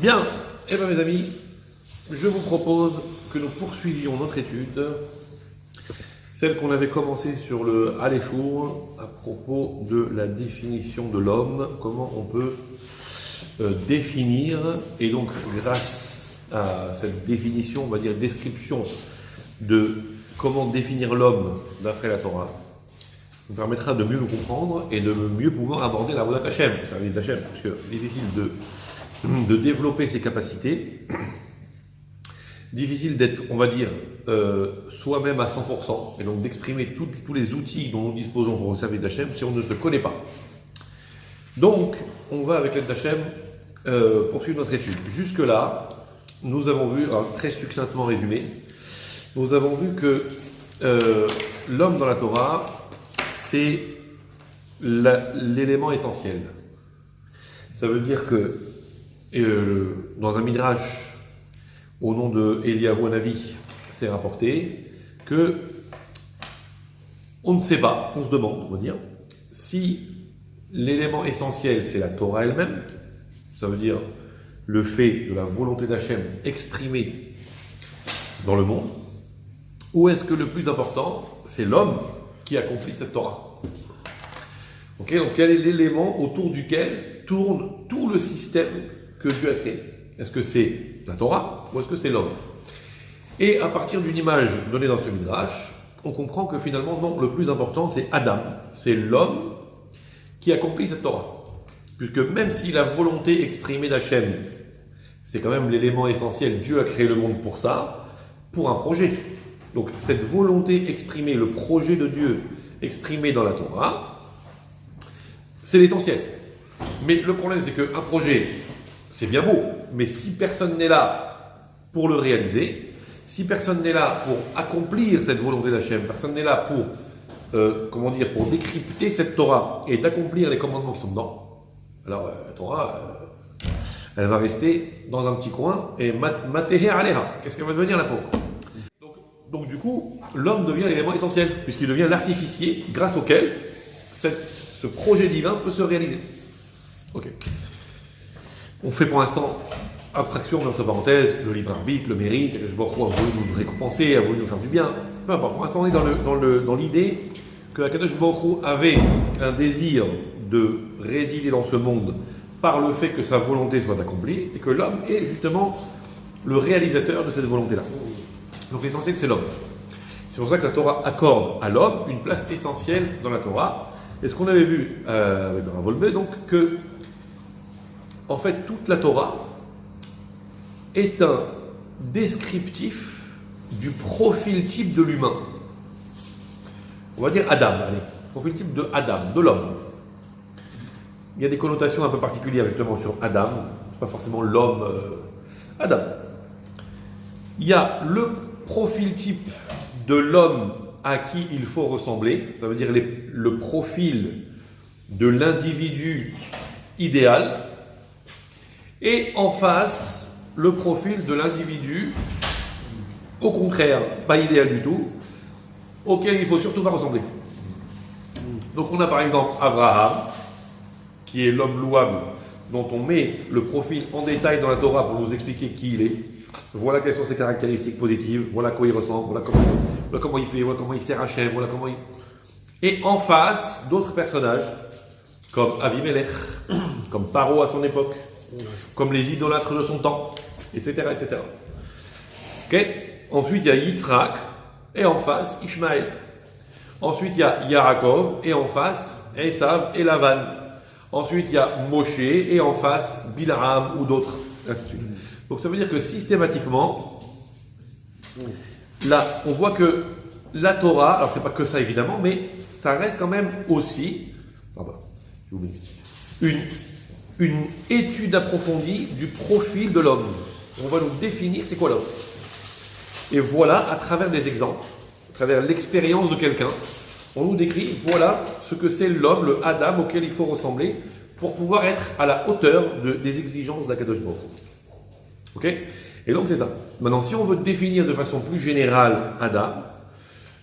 Bien, eh bien mes amis, je vous propose que nous poursuivions notre étude, celle qu'on avait commencée sur le Aléchour à propos de la définition de l'homme, comment on peut définir, et donc grâce à cette définition, on va dire description de comment définir l'homme d'après la Torah, nous permettra de mieux nous comprendre et de mieux pouvoir aborder la Avodat Hashem, le service d'Hachem, parce que c'est difficile de développer ses capacités, difficile d'être, on va dire, soi-même à 100%, et donc d'exprimer tous les outils dont nous disposons pour le service d'Hachem si on ne se connaît pas. Donc, on va avec l'aide d'Hachem poursuivre notre étude. Jusque-là, nous avons vu, alors, très succinctement résumé, nous avons vu que l'homme dans la Torah, c'est l'élément essentiel. Ça veut dire que dans un midrash, au nom de Eliyahu Hanavi, c'est rapporté que on ne sait pas, on se demande, on va dire, si l'élément essentiel c'est la Torah elle-même, ça veut dire le fait de la volonté d'Hachem exprimée dans le monde, ou est-ce que le plus important c'est l'homme qui accomplit cette Torah. Ok, donc quel est l'élément autour duquel tourne tout le système que Dieu a créé? Est-ce que c'est la Torah ou est-ce que c'est l'homme? Et à partir d'une image donnée dans ce midrash, on comprend que finalement, non, le plus important c'est Adam, c'est l'homme qui accomplit cette Torah. Puisque même si la volonté exprimée d'Hachem, c'est quand même l'élément essentiel, Dieu a créé le monde pour ça, pour un projet. Donc cette volonté exprimée, le projet de Dieu exprimé dans la Torah, c'est l'essentiel. Mais le problème c'est qu'un projet, c'est bien beau, mais si personne n'est là pour le réaliser, si personne n'est là pour accomplir cette volonté d'Hachem, personne n'est là pour, pour décrypter cette Torah et d'accomplir les commandements qui sont dedans, alors la Torah, elle va rester dans un petit coin et matéhé aléha. Qu'est-ce qu'elle va devenir la pauvre? Donc du coup, l'homme devient l'élément essentiel, puisqu'il devient l'artificier grâce auquel ce projet divin peut se réaliser. Ok. On fait pour l'instant abstraction, entre parenthèses, le libre arbitre, le mérite, le Baruch Hu a voulu nous récompenser, a voulu nous faire du bien. Peu importe, pour l'instant on est dans l'idée que Akadosh Baruch Hu avait un désir de résider dans ce monde par le fait que sa volonté soit accomplie et que l'homme est justement le réalisateur de cette volonté-là. Donc l'essentiel c'est l'homme. C'est pour ça que la Torah accorde à l'homme une place essentielle dans la Torah. Et ce qu'on avait vu avec Rav Wolbe, donc que en fait, toute la Torah est un descriptif du profil type de l'humain. On va dire Adam, allez, profil type de Adam, de l'homme. Il y a des connotations un peu particulières justement sur Adam, pas forcément l'homme, Adam. Il y a le profil type de l'homme à qui il faut ressembler, ça veut dire le profil de l'individu idéal. Et en face, le profil de l'individu, au contraire, pas idéal du tout, auquel il ne faut surtout pas ressembler. Donc on a par exemple Abraham, qui est l'homme louable, dont on met le profil en détail dans la Torah pour nous expliquer qui il est. Voilà quelles sont ses caractéristiques positives, voilà à quoi il ressemble, voilà comment il fait, voilà comment il sert Hachem, voilà comment il... Et en face, d'autres personnages, comme Avimelech, comme Paro à son époque, comme les idolâtres de son temps, etc. etc. Okay. Ensuite, il y a Yitzhak, et en face, Ishmaël. Ensuite, il y a Yaakov, et en face, Esav et Lavan. Ensuite, il y a Moshe, et en face, Bilaam ou d'autres, ainsi de suite. Donc ça veut dire que systématiquement, là, on voit que la Torah, alors c'est pas que ça évidemment, mais ça reste quand même aussi, une étude approfondie du profil de l'homme. On va nous définir c'est quoi l'homme. Et voilà, à travers des exemples, à travers l'expérience de quelqu'un, on nous décrit, voilà ce que c'est l'homme, le Adam auquel il faut ressembler pour pouvoir être à la hauteur des exigences d'Akadosh Baruch Hu. Ok? Et donc c'est ça. Maintenant, si on veut définir de façon plus générale Adam,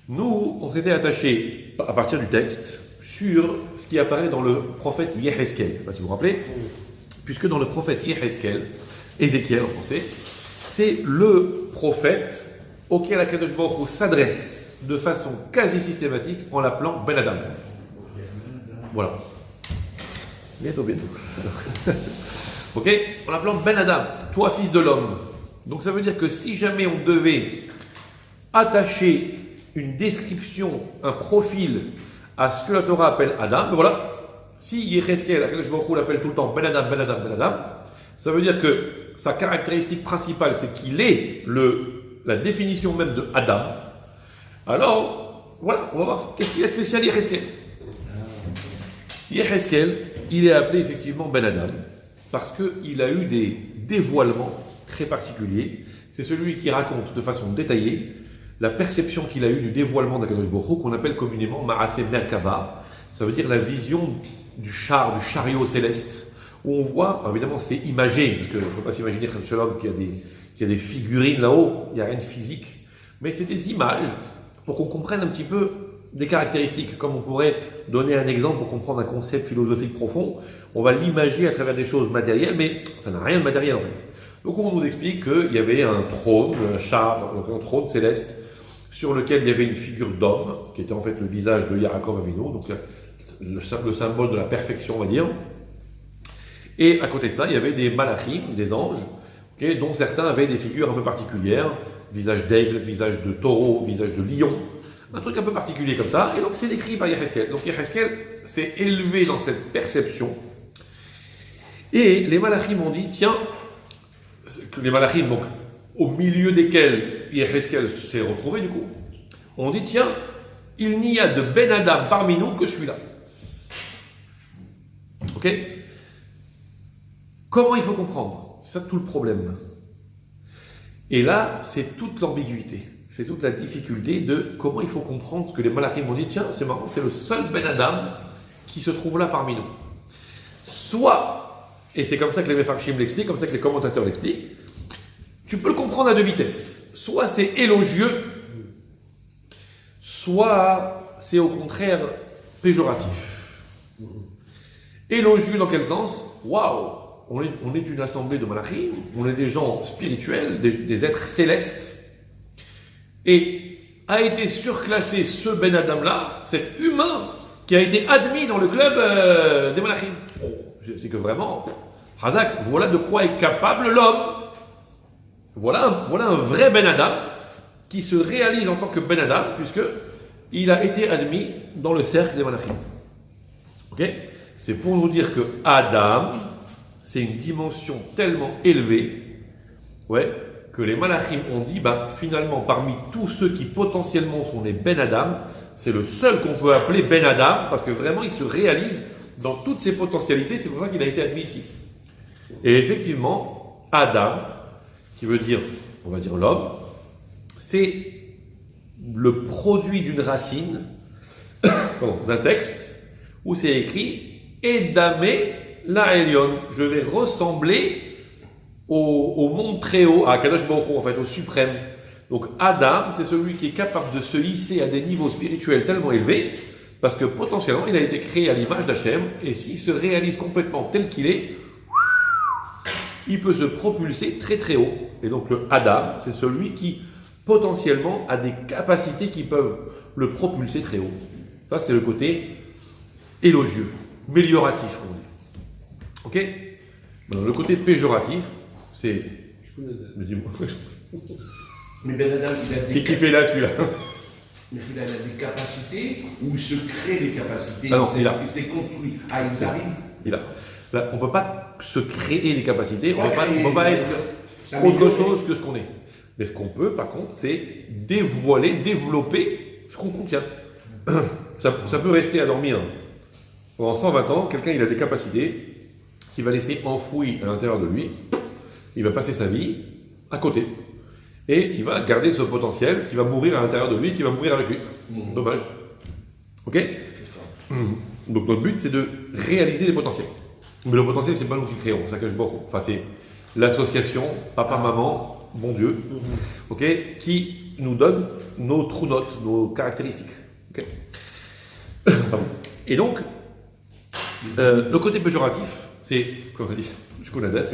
nous, on s'était attaché, à partir du texte, sur ce qui apparaît dans le prophète Yeheskel. Je ne sais pas si vous vous rappelez, puisque dans le prophète Yeheskel, Ézéchiel en français, c'est le prophète auquel Akadosh Baruch Hu s'adresse de façon quasi systématique en l'appelant Ben Adam. Voilà. Bientôt. Ok, en l'appelant Ben Adam, toi fils de l'homme. Donc ça veut dire que si jamais on devait attacher une description, un profil à ce que la Torah appelle Adam, ben voilà, si Yecheskel, Akadosh Baruch Hu l'appelle tout le temps Ben Adam, Ben Adam, Ben Adam, ça veut dire que sa caractéristique principale, c'est qu'il est la définition même de Adam. Alors, voilà, on va voir qu'est-ce qu'il y a de spécial Yecheskel. Yecheskel, il est appelé effectivement Ben Adam, parce qu'il a eu des dévoilements très particuliers. C'est celui qui raconte de façon détaillée la perception qu'il a eue du dévoilement d'Akadosh Baruch Hu, qu'on appelle communément Ma'aseh Merkava. Ça veut dire la vision du chariot céleste, où on voit, évidemment c'est imagé, parce qu'il ne faut pas s'imaginer comme seul homme qu'il y a des figurines là-haut, il n'y a rien de physique, mais c'est des images pour qu'on comprenne un petit peu des caractéristiques. Comme on pourrait donner un exemple pour comprendre un concept philosophique profond, on va l'imager à travers des choses matérielles, mais ça n'a rien de matériel en fait. Donc on nous explique qu'il y avait un trône, un trône céleste, sur lequel il y avait une figure d'homme, qui était en fait le visage de Yaakov Avinu, donc le symbole de la perfection, on va dire. Et à côté de ça, il y avait des malachim, des anges, okay, dont certains avaient des figures un peu particulières, visage d'aigle, visage de taureau, visage de lion, un truc un peu particulier comme ça. Et donc c'est décrit par Yecheskel. Donc Yecheskel s'est élevé dans cette perception. Et les malachim ont dit, tiens, les malachim, donc au milieu desquels Yecheskel s'est retrouvé du coup, on dit, tiens, il n'y a de Ben Adam parmi nous que celui-là. Ok? Comment il faut comprendre? C'est ça tout le problème. Et là, c'est toute l'ambiguïté. C'est toute la difficulté de comment il faut comprendre ce que les malachim ont dit. Tiens, c'est marrant, c'est le seul Ben Adam qui se trouve là parmi nous. Soit, et c'est comme ça que les Mefarshim l'expliquent, comme ça que les commentateurs l'expliquent, tu peux le comprendre à deux vitesses. Soit c'est élogieux, soit c'est au contraire péjoratif. Élogieux dans quel sens? Waouh! On est une assemblée de malachim, on est des gens spirituels, des êtres célestes. Et a été surclassé ce Ben Adam-là, cet humain qui a été admis dans le club des malachim. C'est que vraiment, Hazak, voilà de quoi est capable l'homme. Voilà un vrai Ben Adam qui se réalise en tant que Ben Adam, puisqu'il a été admis dans le cercle des malachim. Ok? C'est pour nous dire que Adam, c'est une dimension tellement élevée, que les malachim ont dit, finalement, parmi tous ceux qui potentiellement sont les Ben Adam, c'est le seul qu'on peut appeler Ben Adam, parce que vraiment, il se réalise dans toutes ses potentialités, c'est pour ça qu'il a été admis ici. Et effectivement, Adam, qui veut dire, on va dire l'homme, c'est le produit d'une racine, d'un texte, où c'est écrit « Edamé la Elion », je vais ressembler au monde très haut, à Kadosh Baruch Hu, en fait, au suprême. Donc Adam, c'est celui qui est capable de se hisser à des niveaux spirituels tellement élevés, parce que potentiellement, il a été créé à l'image d'Hachem, et s'il se réalise complètement tel qu'il est, il peut se propulser très très haut. Et donc le Adam, c'est celui qui potentiellement a des capacités qui peuvent le propulser très haut. Ça, c'est le côté élogieux, mélioratif, on dit. Ok? Maintenant, le côté péjoratif, c'est... Dis-moi. Mais Ben Adam, il a des... Qui fait là, celui-là? Mais il a des capacités, ou il se crée des capacités. Ah non, il s'est construit. Ah, ils arrivent. Il a. Là, on ne peut pas se créer des capacités, on ne peut pas être autre chose que ce qu'on est. Mais ce qu'on peut, par contre, c'est dévoiler, développer ce qu'on contient. Ça peut rester à dormir pendant 120 ans. Quelqu'un, il a des capacités qu'il va laisser enfouies à l'intérieur de lui. Il va passer sa vie à côté. Et il va garder ce potentiel qui va mourir à l'intérieur de lui, qui va mourir avec lui. Dommage. Ok? Donc notre but, c'est de réaliser des potentiels. Mais le potentiel, c'est pas nous qui créons, c'est Akadosh Baruch Hu. Enfin, c'est l'association papa, maman, bon Dieu, ok, qui nous donne nos true notes, nos caractéristiques. Okay. Et donc, le côté péjoratif, C'est, comme on dit, je connais la date,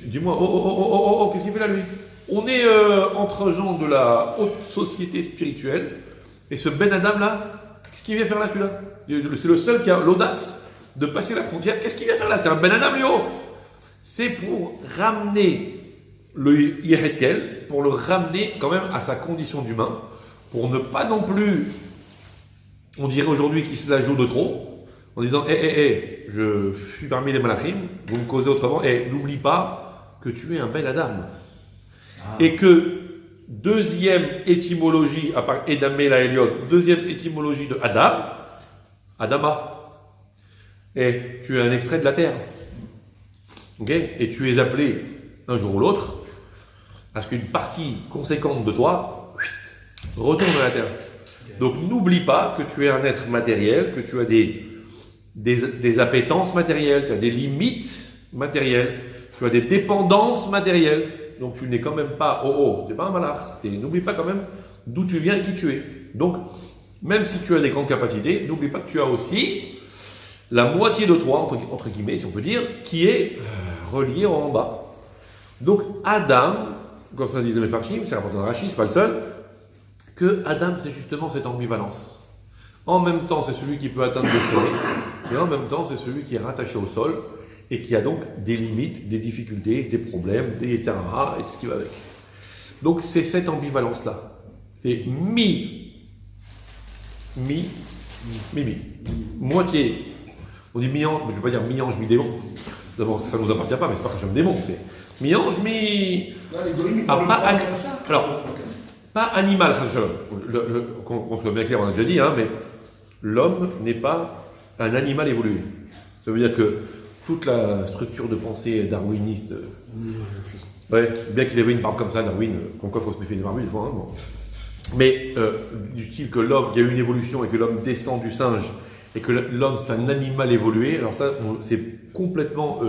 dis-moi, oh, qu'est-ce qu'il fait là lui? On est entre gens de la haute société spirituelle, et ce Ben Adam là, qu'est-ce qu'il vient faire là celui-là? C'est le seul qui a l'audace de passer la frontière. Qu'est-ce qu'il vient faire là? C'est un Ben Adam, lui, oh! C'est pour ramener le Yeheskel, pour le ramener quand même à sa condition d'humain, pour ne pas non plus, on dirait aujourd'hui qu'il se la joue de trop, en disant, je suis parmi les malachim, vous me causez autrement, n'oublie pas que tu es un Ben Adam. Et que, deuxième étymologie, à part Edamé la Eliot, deuxième étymologie de Adam, Adama. Et tu es un extrait de la terre. Okay? Et tu es appelé, un jour ou l'autre, à ce qu'une partie conséquente de toi retourne à la terre. Donc n'oublie pas que tu es un être matériel, que tu as des appétences matérielles, tu as des limites matérielles, tu as des dépendances matérielles. Donc tu n'es quand même pas, tu n'es pas un malach. N'oublie pas quand même d'où tu viens et qui tu es. Donc, même si tu as des grandes capacités, n'oublie pas que tu as aussi la moitié de toi, entre guillemets, si on peut dire, qui est reliée en bas. Donc Adam, comme ça dit le Mefarshim, c'est important de Rashi, c'est pas le seul, que Adam c'est justement cette ambivalence. En même temps, c'est celui qui peut atteindre le sommet, et en même temps, c'est celui qui est rattaché au sol, et qui a donc des limites, des difficultés, des problèmes, des etc. et tout ce qui va avec. Donc c'est cette ambivalence-là. C'est moitié. On dit mi-ange, mais je ne vais pas dire mi-ange, mi-démon. D'abord, ça ne nous appartient pas, mais c'est pas question de démon. C'est mi-ange, mi... Alors, pas animal, qu'on soit bien clair, on a déjà dit, hein, mais l'homme n'est pas un animal évolué. Ça veut dire que toute la structure de pensée darwiniste, ouais, bien qu'il ait une barbe comme ça, Darwin, comme quoi il faut se méfier des barbus, des fois, hein, bon. Mais du style que l'homme, il y a eu une évolution et que l'homme descend du singe et que l'homme c'est un animal évolué, alors ça c'est complètement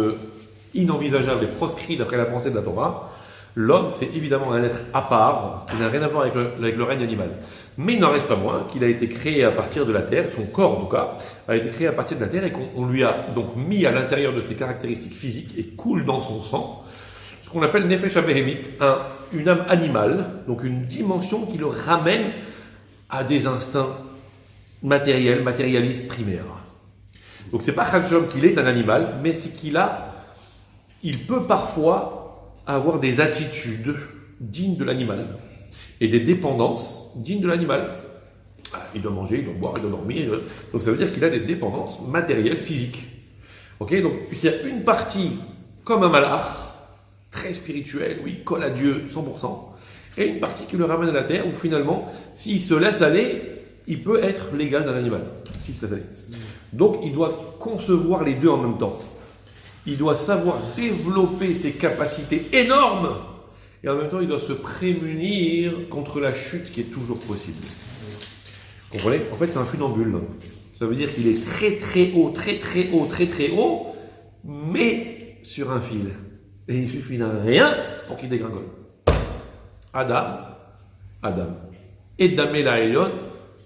inenvisageable et proscrit d'après la pensée de la Torah. L'homme c'est évidemment un être à part qui n'a rien à voir avec le règne animal. Mais il n'en reste pas moins qu'il a été créé à partir de la terre, son corps en tout cas, a été créé à partir de la terre et qu'on lui a donc mis à l'intérieur de ses caractéristiques physiques et coule dans son sang ce qu'on appelle Nefesh HaBehemit, une âme animale, donc une dimension qui le ramène à des instincts matériels, matérialistes primaires. Donc c'est pas Chashem qu'il est un animal, mais c'est il peut parfois avoir des attitudes dignes de l'animal et des dépendances dignes de l'animal. Il doit manger, il doit boire, il doit dormir. Donc ça veut dire qu'il a des dépendances matérielles, physiques. Ok, donc il y a une partie comme un malach, très spirituel, où il colle à Dieu 100%, et une partie qui le ramène à la terre, où finalement, s'il se laisse aller, il peut être l'égal d'un animal, s'il se laisse aller. Donc il doit concevoir les deux en même temps. Il doit savoir développer ses capacités énormes, et en même temps il doit se prémunir contre la chute qui est toujours possible. Vous comprenez? En fait c'est un funambule. Ça veut dire qu'il est très très haut, très très haut, très très haut, mais sur un fil. Et il suffit d'un rien pour qu'il dégringole. Adam. Edamé la Eliot,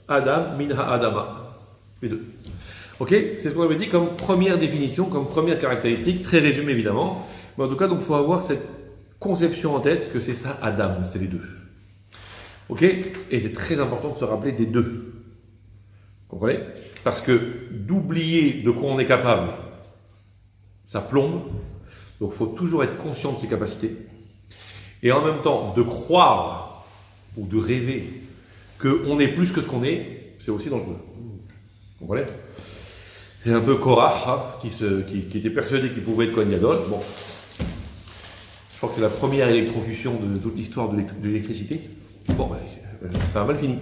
Adam, Minha Adama. Les deux. Ok? C'est ce qu'on avait dit comme première définition, comme première caractéristique, très résumée évidemment. Mais en tout cas, donc, il faut avoir cette conception en tête que c'est ça, Adam, c'est les deux. Ok? Et c'est très important de se rappeler des deux. Vous comprenez? Parce que d'oublier de quoi on est capable, ça plombe. Donc il faut toujours être conscient de ses capacités. Et en même temps, de croire ou de rêver qu'on est plus que ce qu'on est, c'est aussi dangereux. Vous comprenez? C'est un peu Korach, hein, qui était persuadé qu'il pouvait être Kohen Gadol. Bon, je crois que c'est la première électrocution de toute l'histoire de l'électricité. Bon, ça a mal fini.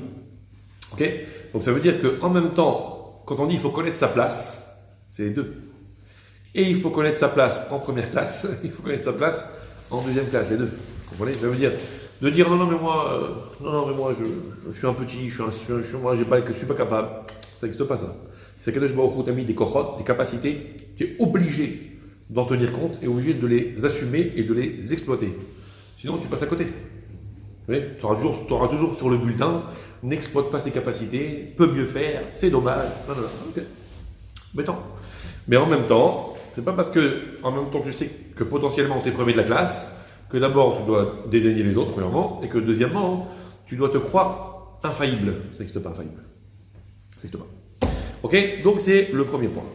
Ok? Donc ça veut dire qu'en même temps, quand on dit qu'il faut connaître sa place, c'est les deux. Et il faut connaître sa place en première classe, il faut connaître sa place en deuxième classe, les deux. Vous comprenez? Ça veut dire de dire non mais moi je suis un petit, je suis pas capable. Ça n'existe pas ça. C'est que je t'a mis des kochot, des capacités, tu es obligé d'en tenir compte et obligé de les assumer et de les exploiter. Sinon tu passes à côté. Tu auras toujours sur le bulletin, n'exploite pas ses capacités, peut mieux faire, c'est dommage. Non. Embêtant. Mais en même temps, C'est pas parce que, en même temps, tu sais que potentiellement tu es premier de la classe, que d'abord tu dois dédaigner les autres, premièrement, et que deuxièmement, tu dois te croire infaillible. Ça n'existe pas, infaillible. Ça n'existe pas. Ok? Donc c'est le premier point.